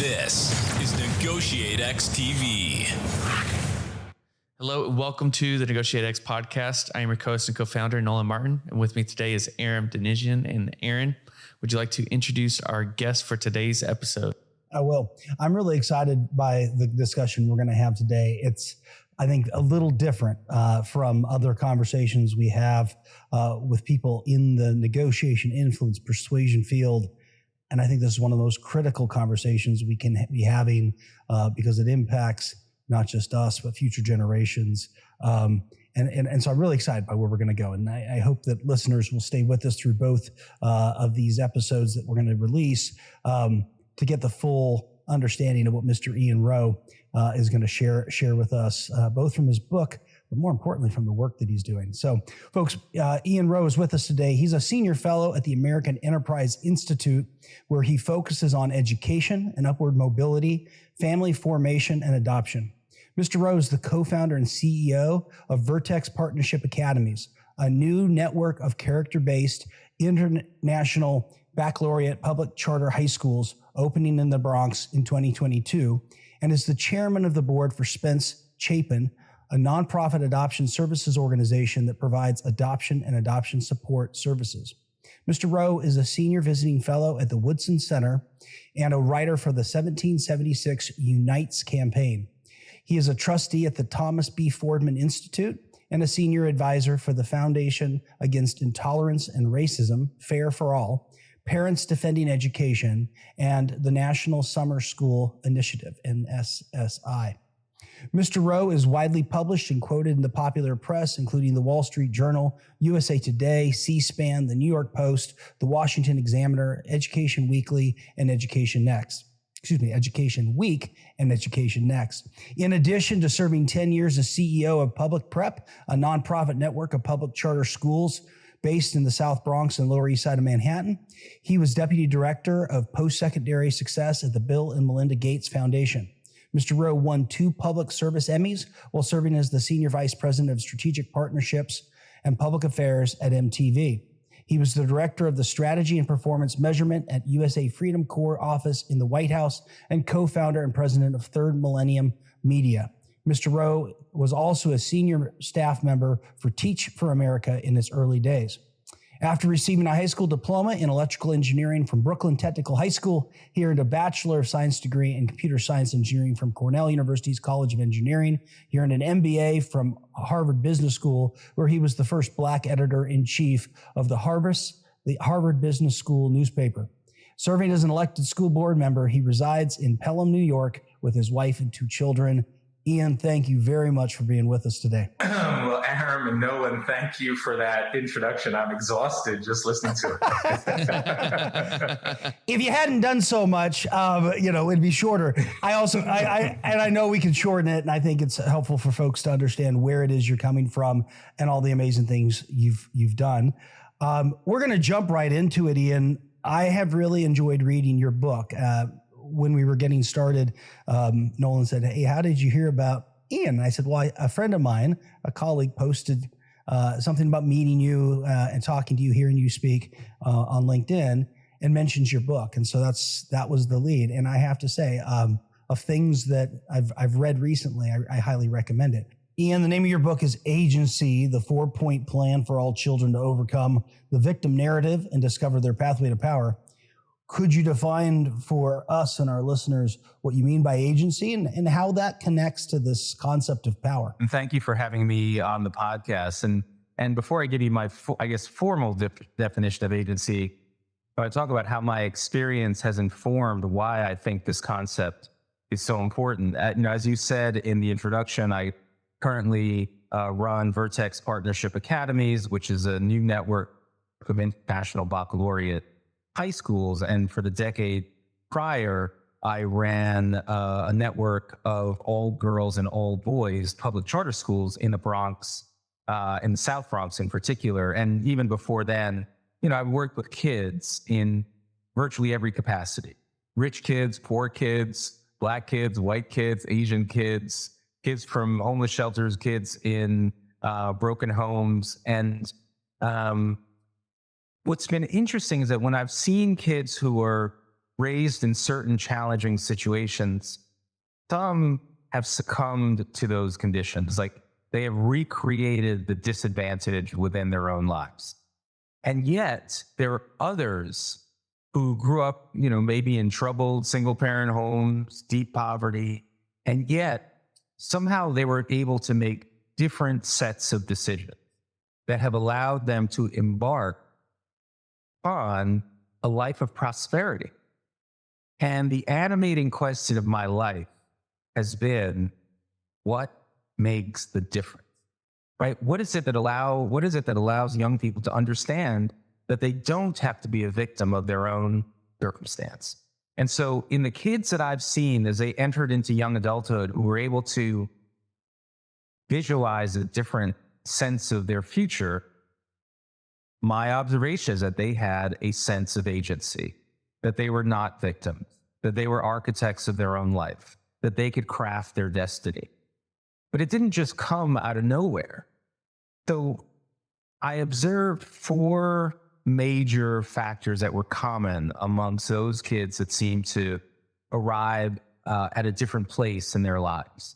This is NEGOTIATEx TV. Hello, welcome to the NEGOTIATEx podcast. I am your co-host and co-founder, Nolan Martin, and with me today is Aram and Aaron. Would you like to introduce our guest for today's episode? I will. I'm really excited by the discussion we're going to have today. It's, I think, a little different from other conversations we have with people in the negotiation, influence, persuasion field. And I think this is one of the most critical conversations we can be having because it impacts not just us, but future generations. And so I'm really excited by where we're going to go. And I hope that listeners will stay with us through both of these episodes that we're going to release to get the full understanding of what Mr. Ian Rowe is going to share with us, both from his book, but more importantly, from the work that he's doing. So, folks, Ian Rowe is with us today. He's a senior fellow at the American Enterprise Institute, where he focuses on education and upward mobility, family formation, and adoption. Mr. Rowe is the co-founder and CEO of Vertex Partnership Academies, a new network of character-based International Baccalaureate public charter high schools opening in the Bronx in 2022, and is the chairman of the board for Spence-Chapin, a nonprofit adoption services organization that provides adoption and adoption support services. Mr. Rowe is a senior visiting fellow at the Woodson Center and a writer for the 1776 Unites campaign. He is a trustee at the Thomas B. Fordman Institute and a senior advisor for the Foundation Against Intolerance and Racism, F.R.E.E., Parents Defending Education, and the National Summer School Initiative, NSSI. Mr. Rowe is widely published and quoted in the popular press, including the Wall Street Journal, USA Today, C-SPAN, the New York Post, the Washington Examiner, Education Weekly, and Education Week and Education Next. In addition to serving 10 years as CEO of Public Prep, a nonprofit network of public charter schools based in the South Bronx and Lower East Side of Manhattan, he was deputy director of post-secondary success at the Bill and Melinda Gates Foundation. Mr. Rowe won 2 public service Emmys while serving as the senior vice president of strategic partnerships and public affairs at MTV. He was the director of the strategy and performance measurement at USA Freedom Corps office in the White House and co-founder and president of Third Millennium Media. Mr. Rowe was also a senior staff member for Teach for America in its early days. After receiving a high school diploma in electrical engineering from Brooklyn Technical High School, he earned a Bachelor of Science degree in computer science engineering from Cornell University's College of Engineering. He earned an MBA from Harvard Business School, where he was the first Black editor-in-chief of the Harvard Business School newspaper. Serving as an elected school board member, he resides in Pelham, New York, with his wife and 2 children. Ian, thank you very much for being with us today. Well, Aram and Nolan, thank you for that introduction. I'm exhausted just listening to it. If you hadn't done so much, it'd be shorter. I know we can shorten it, and I think it's helpful for folks to understand where it is you're coming from and all the amazing things you've done. We're going to jump right into it, Ian. I have really enjoyed reading your book. When we were getting started, Nolan said, "Hey, how did you hear about Ian?" And I said, "Well, a friend of mine, a colleague, posted something about meeting you and talking to you, hearing you speak on LinkedIn, and mentions your book." And so that was the lead. And I have to say, of things that I've read recently, I highly recommend it. Ian, the name of your book is Agency, the 4-point plan for all children to overcome the victim narrative and discover their pathway to power. Could you define for us and our listeners what you mean by agency and how that connects to this concept of power? And thank you for having me on the podcast. And before I give you my, formal definition of agency, I talk about how my experience has informed why I think this concept is so important. As you said in the introduction, I currently run Vertex Partnership Academies, which is a new network of International Baccalaureate high schools. And for the decade prior, I ran a network of all girls and all boys public charter schools in the Bronx, in the South Bronx in particular. And even before then, I worked with kids in virtually every capacity: rich kids, poor kids, Black kids, white kids, Asian kids, kids from homeless shelters, kids in broken homes. And what's been interesting is that when I've seen kids who are raised in certain challenging situations, some have succumbed to those conditions. Like they have recreated the disadvantage within their own lives. And yet there are others who grew up, maybe in troubled single parent homes, deep poverty, and yet somehow they were able to make different sets of decisions that have allowed them to embark on a life of prosperity. And the animating question of my life has been, what makes the difference? Right? What is it that allows young people to understand that they don't have to be a victim of their own circumstance? And so in the kids that I've seen as they entered into young adulthood, who were able to visualize a different sense of their future, my observation is that they had a sense of agency, that they were not victims, that they were architects of their own life, that they could craft their destiny. But it didn't just come out of nowhere. So I observed 4 major factors that were common amongst those kids that seemed to arrive at a different place in their lives.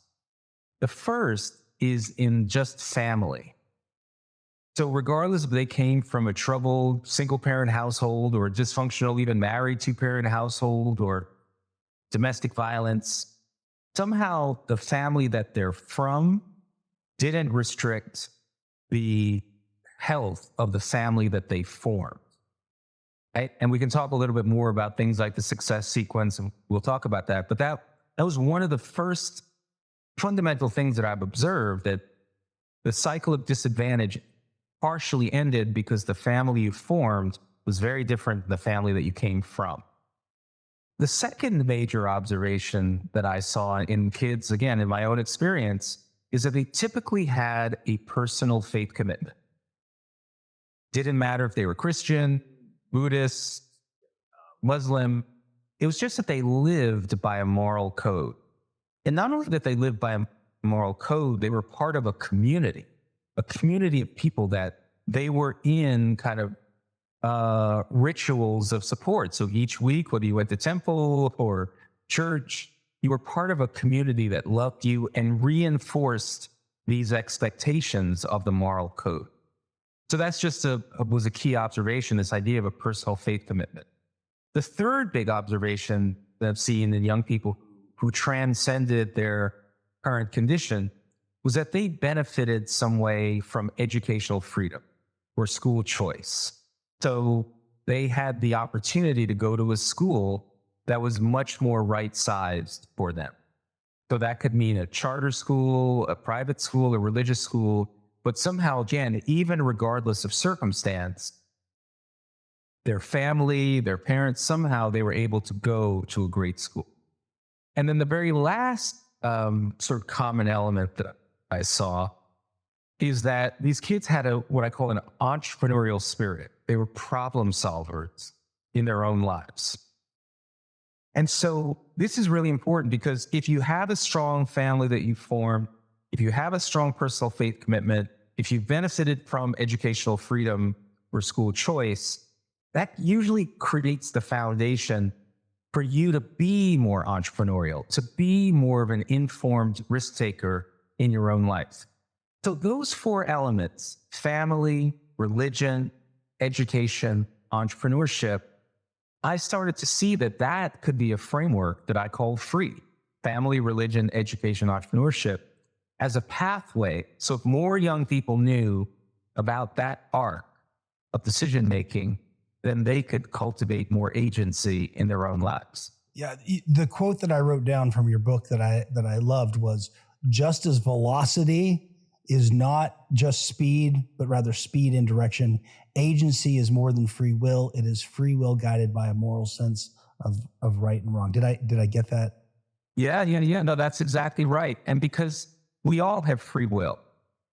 The first is in just family. So regardless if they came from a troubled single-parent household or a dysfunctional, even married 2-parent household or domestic violence, somehow the family that they're from didn't restrict the health of the family that they formed. Right? And we can talk a little bit more about things like the success sequence, and we'll talk about that. But that was one of the first fundamental things that I've observed, that the cycle of disadvantage partially ended because the family you formed was very different than the family that you came from. The second major observation that I saw in kids, again, in my own experience, is that they typically had a personal faith commitment. Didn't matter if they were Christian, Buddhist, Muslim. It was just that they lived by a moral code. And not only that they lived by a moral code, they were part of a community of people that they were in kind of rituals of support. So each week, whether you went to temple or church, you were part of a community that loved you and reinforced these expectations of the moral code. So that's just was a key observation, this idea of a personal faith commitment. The third big observation that I've seen in young people who transcended their current condition was that they benefited some way from educational freedom or school choice. So they had the opportunity to go to a school that was much more right-sized for them. So that could mean a charter school, a private school, a religious school, but somehow, again, even regardless of circumstance, their family, their parents, somehow they were able to go to a great school. And then the very last sort of common element that I saw is that these kids had what I call an entrepreneurial spirit. They were problem solvers in their own lives. And so this is really important, because if you have a strong family that you form, if you have a strong personal faith commitment, if you've benefited from educational freedom or school choice, that usually creates the foundation for you to be more entrepreneurial, to be more of an informed risk taker in your own life. So those 4 elements, family, religion, education, entrepreneurship, I started to see that could be a framework that I call FREE, family, religion, education, entrepreneurship, as a pathway. So if more young people knew about that arc of decision-making, then they could cultivate more agency in their own lives. Yeah, the quote that I wrote down from your book that I loved was, just as velocity is not just speed, but rather speed and direction, agency is more than free will. It is free will guided by a moral sense of right and wrong. Did I get that? Yeah. No, that's exactly right. And because we all have free will,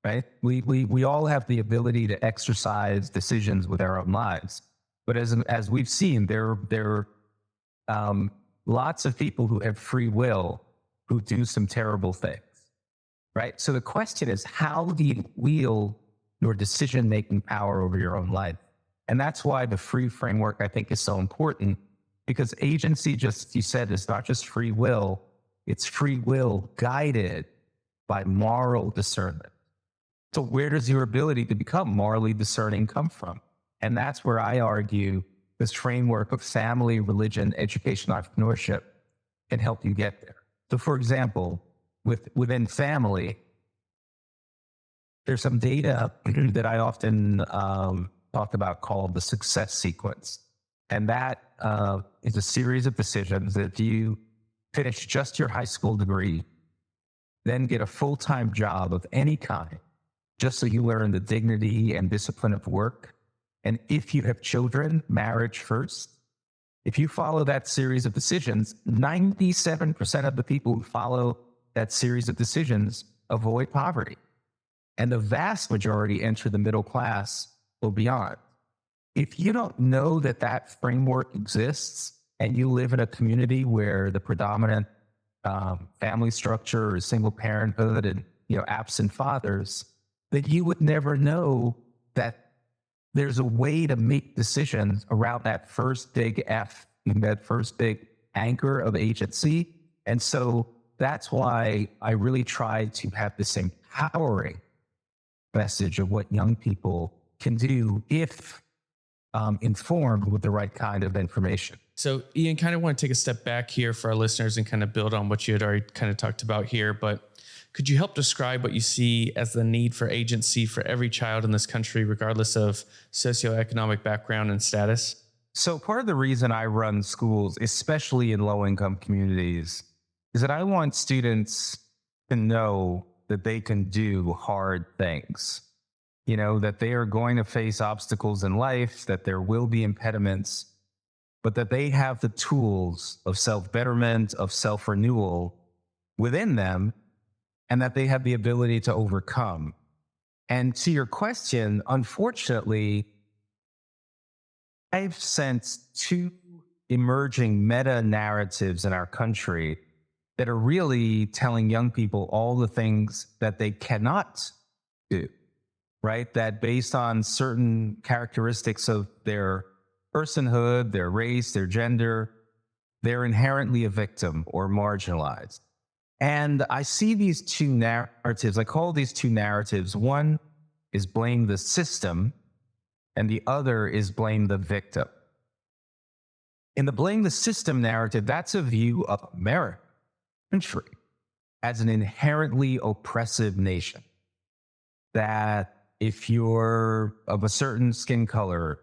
right? We all have the ability to exercise decisions with our own lives. But as we've seen, there are lots of people who have free will who do some terrible things, right? So the question is, how do you wield your decision-making power over your own life? And that's why the FREE framework, I think, is so important, Because agency, just you said, is not just free will, it's free will guided by moral discernment. So where does your ability to become morally discerning come from? And that's where I argue this framework of family, religion, education, entrepreneurship can help you get there. So for example, within family, there's some data that I often talk about called the success sequence. And that is a series of decisions that if you finish just your high school degree, then get a full-time job of any kind, just so you learn the dignity and discipline of work. And if you have children, marriage first. If you follow that series of decisions, 97% of the people who follow that series of decisions avoid poverty. And the vast majority enter the middle class or beyond. If you don't know that that framework exists and you live in a community where the predominant family structure is single parenthood and absent fathers, that you would never know that there's a way to make decisions around that first big F, that first big anchor of agency. And so that's why I really try to have this empowering message of what young people can do if informed with the right kind of information. So Ian, kind of want to take a step back here for our listeners and kind of build on what you had already kind of talked about here, but could you help describe what you see as the need for agency for every child in this country, regardless of socioeconomic background and status? So part of the reason I run schools, especially in low-income communities, is that I want students to know that they can do hard things. That they are going to face obstacles in life, that there will be impediments, but that they have the tools of self-betterment, of self-renewal within them, and that they have the ability to overcome. And to your question, unfortunately, I've sensed two emerging meta-narratives in our country that are really telling young people all the things that they cannot do, right? That based on certain characteristics of their personhood, their race, their gender, they're inherently a victim or marginalized. And I see these two narratives, I call these two narratives, one is blame the system, and the other is blame the victim. In the blame the system narrative, that's a view of America, country, as an inherently oppressive nation. That if you're of a certain skin color,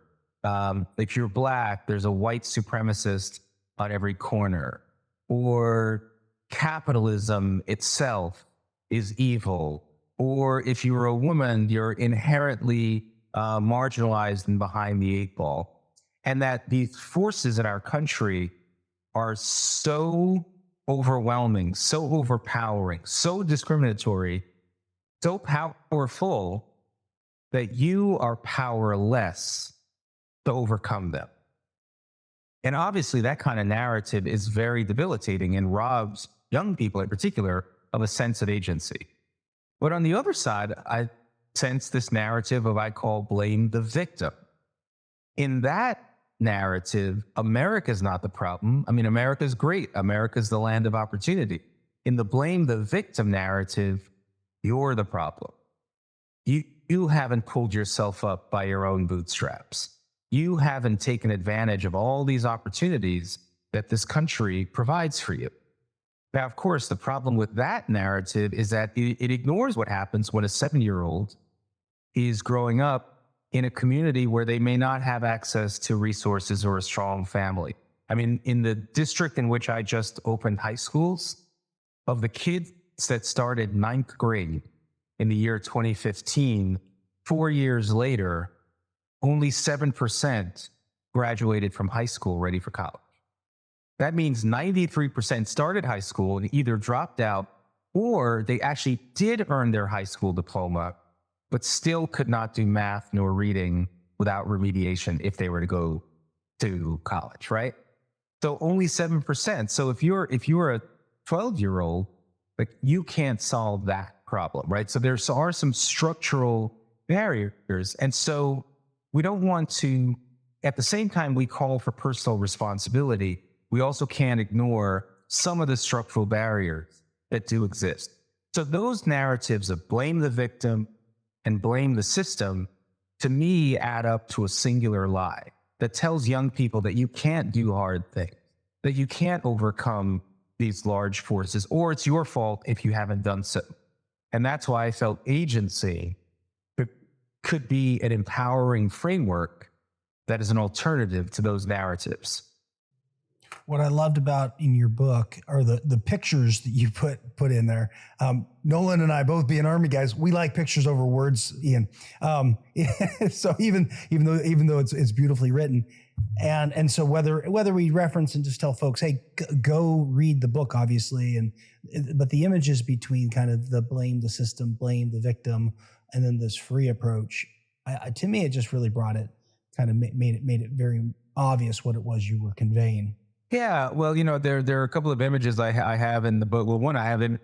if you're Black, there's a white supremacist on every corner, or capitalism itself is evil, or if you're a woman, you're inherently marginalized and behind the eight ball. And that these forces in our country are so overwhelming, so overpowering, so discriminatory, so powerful that you are powerless to overcome them. And obviously that kind of narrative is very debilitating and robs young people in particular of a sense of agency. But on the other side, I sense this narrative of I call blame the victim. In that narrative, America's not the problem. I mean, America's great. America's the land of opportunity. In the blame the victim narrative, you're the problem. You haven't pulled yourself up by your own bootstraps. You haven't taken advantage of all these opportunities that this country provides for you. Now, of course, the problem with that narrative is that it ignores what happens when a 7-year-old is growing up in a community where they may not have access to resources or a strong family. I mean, in the district in which I just opened high schools, of the kids that started 9th grade in the year 2015, 4 years later, only 7% graduated from high school ready for college. That means 93% started high school and either dropped out or they actually did earn their high school diploma, but still could not do math nor reading without remediation if they were to go to college, right? So only 7%. So if you're a 12-year-old, like you can't solve that problem, right? So there are some structural barriers. And so we don't want to at the same time we call for personal responsibility, we also can't ignore some of the structural barriers that do exist. So those narratives of blame the victim and blame the system, to me, add up to a singular lie that tells young people that you can't do hard things, that you can't overcome these large forces, or it's your fault if you haven't done so. And that's why I felt agency could be an empowering framework that is an alternative to those narratives. What I loved about in your book are the pictures that you put in there. Nolan and I, both being Army guys, we like pictures over words, Ian. So even though it's beautifully written, and so whether we reference and just tell folks, hey, go read the book, obviously, but the images between kind of the blame the system, blame the victim, and then this free approach, to me, it just really brought it, kind of made it very obvious what it was you were conveying. Yeah, well, there are a couple of images I have in the book. Well, one I have in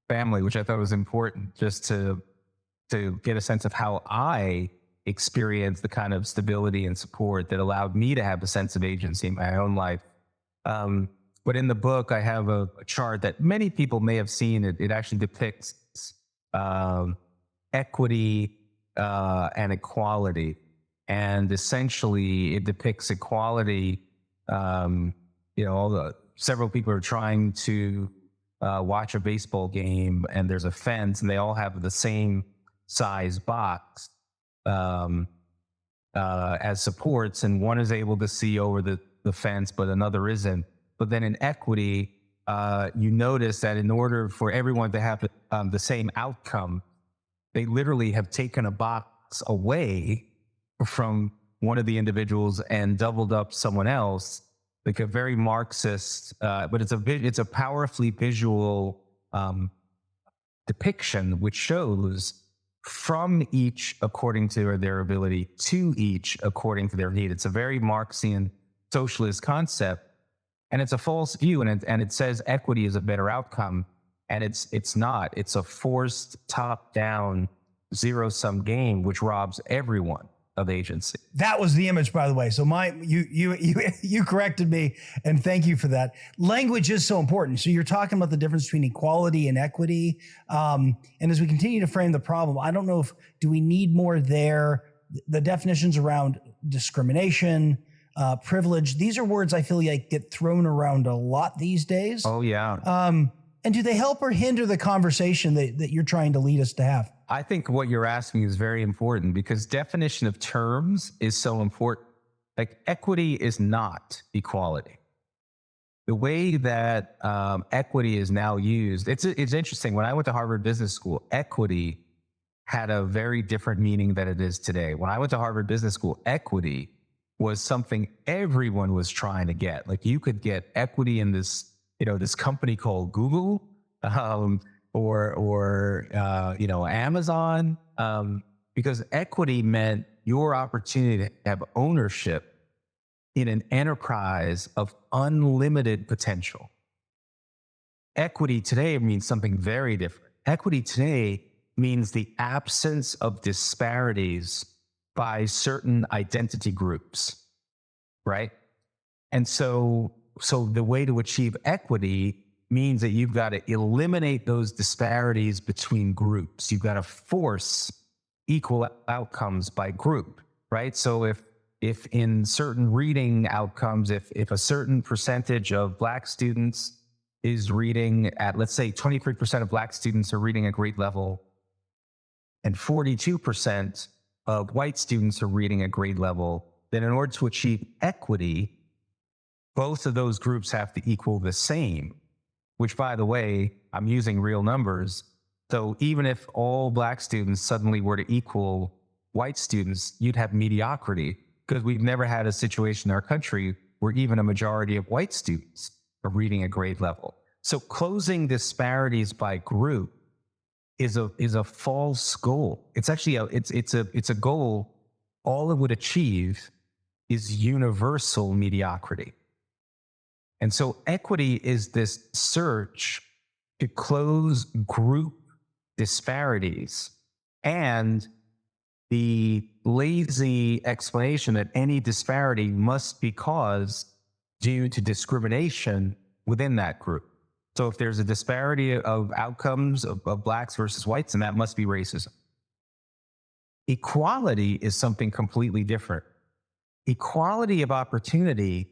family, which I thought was important just to get a sense of how I experienced the kind of stability and support that allowed me to have a sense of agency in my own life. But in the book, I have a chart that many people may have seen. It actually depicts equity and equality, and essentially it depicts equality. Several people are trying to watch a baseball game, and there's a fence, and they all have the same size box as supports, and one is able to see over the fence, but another isn't. But then in equity, you notice that in order for everyone to have the same outcome, they literally have taken a box away from one of the individuals and doubled up someone else, like a very Marxist, but it's a powerfully visual depiction, which shows from each according to their ability to each according to their need. It's a very Marxian socialist concept, and it's a false view. And it says equity is a better outcome, and it's not. It's a forced top-down zero-sum game which robs everyone of agency. That was the image, by the way. So you corrected me, and thank you for that. Language is so important. So you're talking about the difference between equality and equity. And as we continue to frame the problem, I don't know do we need more there? The definitions around discrimination, privilege, these are words I feel like get thrown around a lot these days. Oh, yeah. And do they help or hinder the conversation that you're trying to lead us to have? I think what you're asking is very important, because definition of terms is so important. Like, equity is not equality. The way that equity is now used, it's interesting. When I went to Harvard Business School, equity had a very different meaning than it is today. When I went to Harvard Business School, equity was something everyone was trying to get. Like, you could get equity in this company called Google, or Amazon, because equity meant your opportunity to have ownership in an enterprise of unlimited potential. Equity today means something very different. Equity today means the absence of disparities by certain identity groups, right? And so the way to achieve equity means that you've got to eliminate those disparities between groups. You've got to force equal outcomes by group, right? So if in certain reading outcomes, if a certain percentage of Black students is reading at, let's say 23% of Black students are reading at grade level, and 42% of white students are reading at grade level, then in order to achieve equity, both of those groups have to equal the same, which, by the way, I'm using real numbers. So even if all Black students suddenly were to equal white students, you'd have mediocrity, because we've never had a situation in our country where even a majority of white students are reading at grade level. So closing disparities by group is a false goal. It's actually it's a goal. All it would achieve is universal mediocrity. And so equity is this search to close group disparities and the lazy explanation that any disparity must be caused due to discrimination within that group. So if there's a disparity of outcomes of blacks versus whites, then that must be racism. Equality is something completely different. Equality of opportunity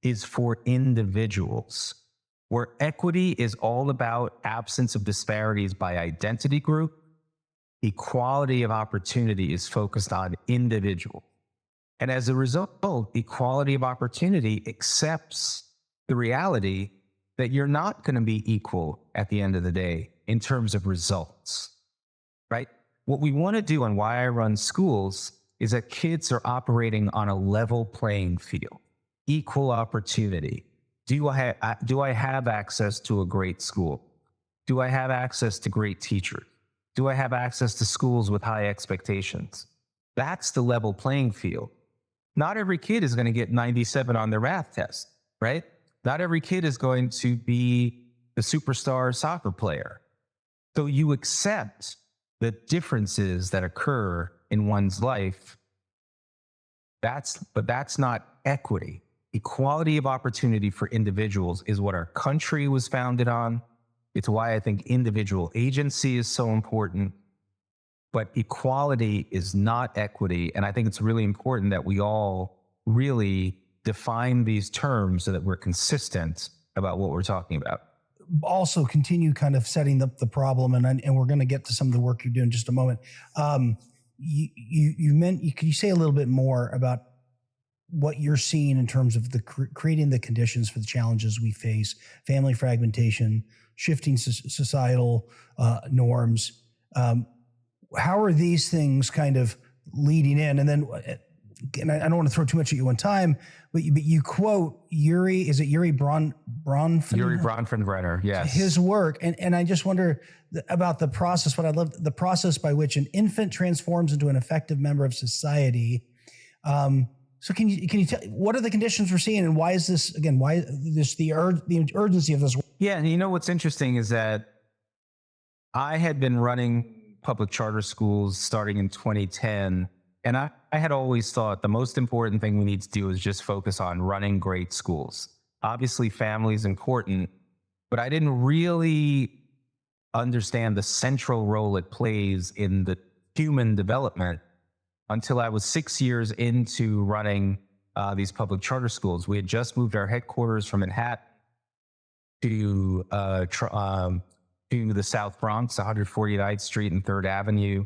is for individuals, where equity is all about absence of disparities by identity group. Equality of opportunity is focused on individual. And as a result, equality of opportunity accepts the reality that you're not going to be equal at the end of the day in terms of results, right? What we want to do and why I run schools is that kids are operating on a level playing field, equal opportunity. Do I have access to a great school? Do I have access to great teachers? Do I have access to schools with high expectations? That's the level playing field. Not every kid is going to get 97 on their math test, right? Not every kid is going to be the superstar soccer player. So you accept the differences that occur in one's life. But that's not equity. Equality of opportunity for individuals is what our country was founded on. It's why I think individual agency is so important. But equality is not equity. And I think it's really important that we all really define these terms so that we're consistent about what we're talking about. Also continue kind of setting up the problem, and we're going to get to some of the work you're doing in just a moment. Could you say a little bit more about what you're seeing in terms of the creating the conditions for the challenges we face, family fragmentation, shifting societal norms? How are these things kind of leading in? And then, and I don't want to throw too much at you one time, but you quote Yuri, is it Yuri Bronfenbrenner? Yuri Bronfenbrenner, yes. His work. And I just wonder about the process, what I love, the process by which an infant transforms into an effective member of society. So can you tell, what are the conditions we're seeing, and why is this, again, why this, the urgency of this? Yeah, and you know what's interesting is that I had been running public charter schools starting in 2010, and I had always thought the most important thing we need to do is just focus on running great schools. Obviously, family is important, but I didn't really understand the central role it plays in the human development until I was 6 years into running these public charter schools. We had just moved our headquarters from Manhattan to the South Bronx, 149th Street and 3rd Avenue,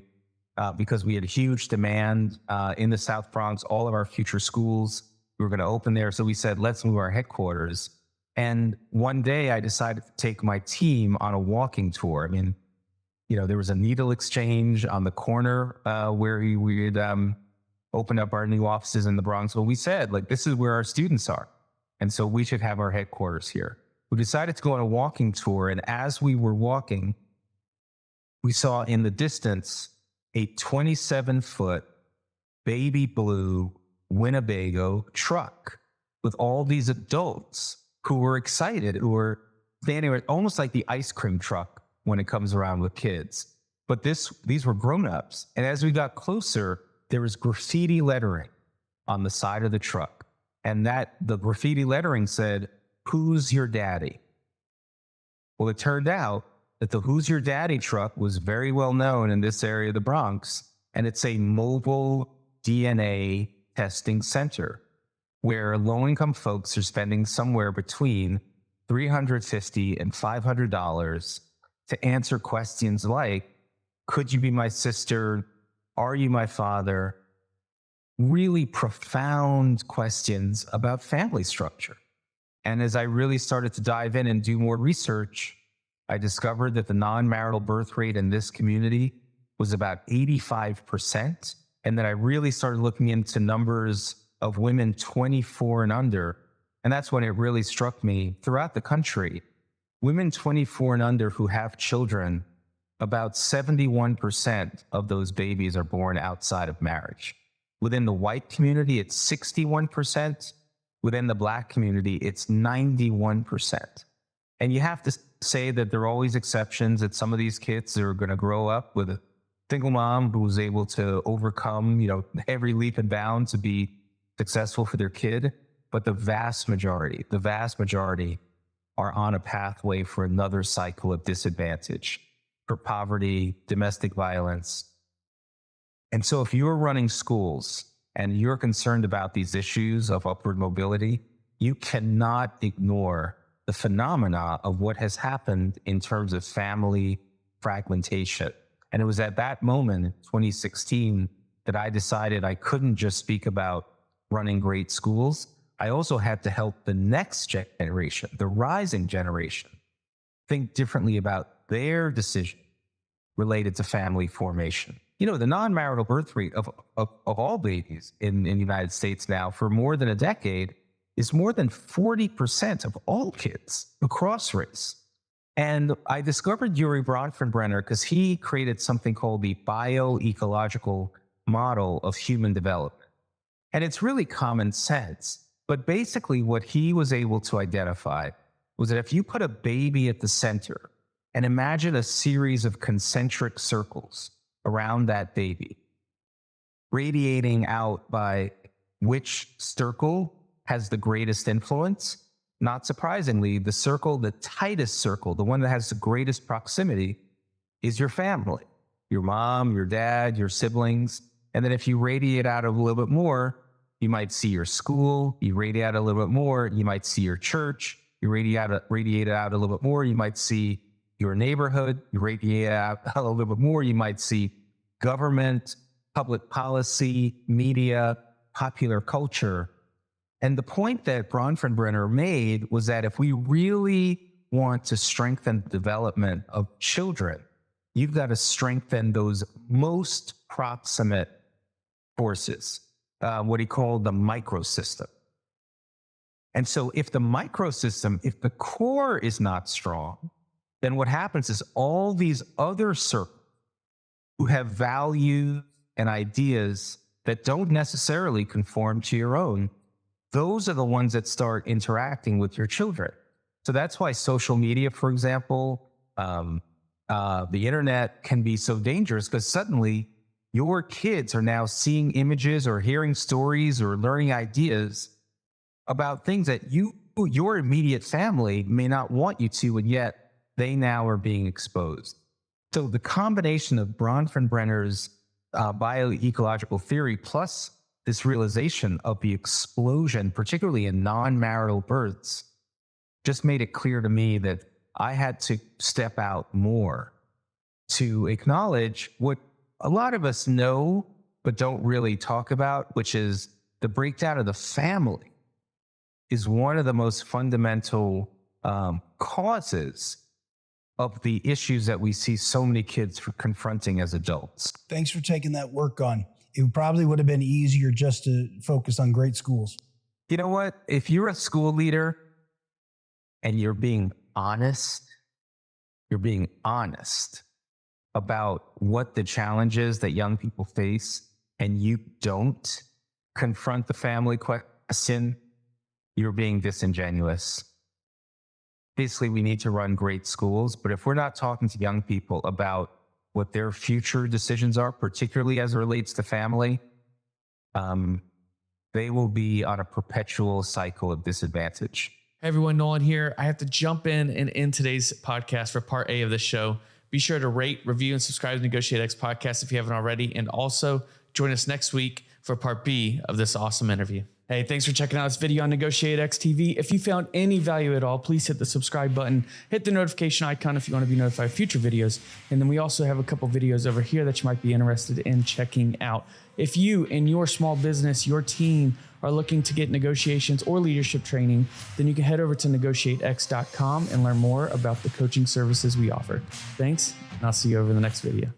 because we had huge demand in the South Bronx. All of our future schools we were going to open there. So we said, let's move our headquarters. And one day I decided to take my team on a walking tour. I mean, you know, there was a needle exchange on the corner where we had opened up our new offices in the Bronx. Well, we said, like, this is where our students are. And so we should have our headquarters here. We decided to go on a walking tour. And as we were walking, we saw in the distance a 27-foot baby blue Winnebago truck with all these adults who were excited, who were standing there, almost like the ice cream truck when it comes around with kids. But these were grown-ups. And as we got closer, there was graffiti lettering on the side of the truck. And the graffiti lettering said, "Who's your daddy?" Well, it turned out that the Who's Your Daddy truck was very well known in this area of the Bronx. And it's a mobile DNA testing center where low-income folks are spending somewhere between $350 and $500 to answer questions like, could you be my sister? Are you my father? Really profound questions about family structure. And as I really started to dive in and do more research, I discovered that the non-marital birth rate in this community was about 85%. And then I really started looking into numbers of women 24 and under. And that's when it really struck me. Throughout the country, women 24 and under who have children, about 71% of those babies are born outside of marriage. Within the white community, it's 61%. Within the black community, it's 91%. And you have to say that there are always exceptions, that some of these kids are going to grow up with single mom who was able to overcome, every leap and bound to be successful for their kid. But the vast majority are on a pathway for another cycle of disadvantage, for poverty, domestic violence. And so if you're running schools and you're concerned about these issues of upward mobility, you cannot ignore the phenomena of what has happened in terms of family fragmentation. And it was at that moment, in 2016, that I decided I couldn't just speak about running great schools. I also had to help the next generation, the rising generation, think differently about their decision related to family formation. The non-marital birth rate of all babies in the United States now for more than a decade is more than 40% of all kids across race. And I discovered Urie Bronfenbrenner because he created something called the bioecological model of human development. And it's really common sense. But basically what he was able to identify was that if you put a baby at the center and imagine a series of concentric circles around that baby, radiating out by which circle has the greatest influence, not surprisingly, the tightest circle, the one that has the greatest proximity, is your family, your mom, your dad, your siblings. And then if you radiate out a little bit more, you might see your school. You radiate out a little bit more, you might see your church. You radiate out a little bit more, you might see your neighborhood. You radiate out a little bit more, you might see government, public policy, media, popular culture. And the point that Bronfenbrenner made was that if we really want to strengthen the development of children, you've got to strengthen those most proximate forces, what he called the microsystem. And so if the microsystem, if the core is not strong, then what happens is all these other circles who have values and ideas that don't necessarily conform to your own, those are the ones that start interacting with your children. So that's why social media, for example, the internet can be so dangerous, because suddenly your kids are now seeing images or hearing stories or learning ideas about things that your immediate family may not want you to, and yet they now are being exposed. So the combination of Bronfenbrenner's bioecological theory plus this realization of the explosion, particularly in non-marital births, just made it clear to me that I had to step out more to acknowledge what a lot of us know but don't really talk about, which is the breakdown of the family is one of the most fundamental causes of the issues that we see so many kids confronting as adults. Thanks for taking that work on. It probably would have been easier just to focus on great schools. You know what? If you're a school leader and you're being honest about what the challenges that young people face, and you don't confront the family question, you're being disingenuous. Basically, we need to run great schools, but if we're not talking to young people about what their future decisions are, particularly as it relates to family, they will be on a perpetual cycle of disadvantage. Hey everyone, Nolan here. I have to jump in and end today's podcast for part A of the show. Be sure to rate, review, and subscribe to NEGOTIATEx podcast if you haven't already. And also join us next week for part B of this awesome interview. Hey, thanks for checking out this video on NEGOTIATEx TV. If you found any value at all, please hit the subscribe button, hit the notification icon if you want to be notified of future videos. And then we also have a couple videos over here that you might be interested in checking out. If you and your small business, your team are looking to get negotiations or leadership training, then you can head over to NEGOTIATEx.com and learn more about the coaching services we offer. Thanks, and I'll see you over the next video.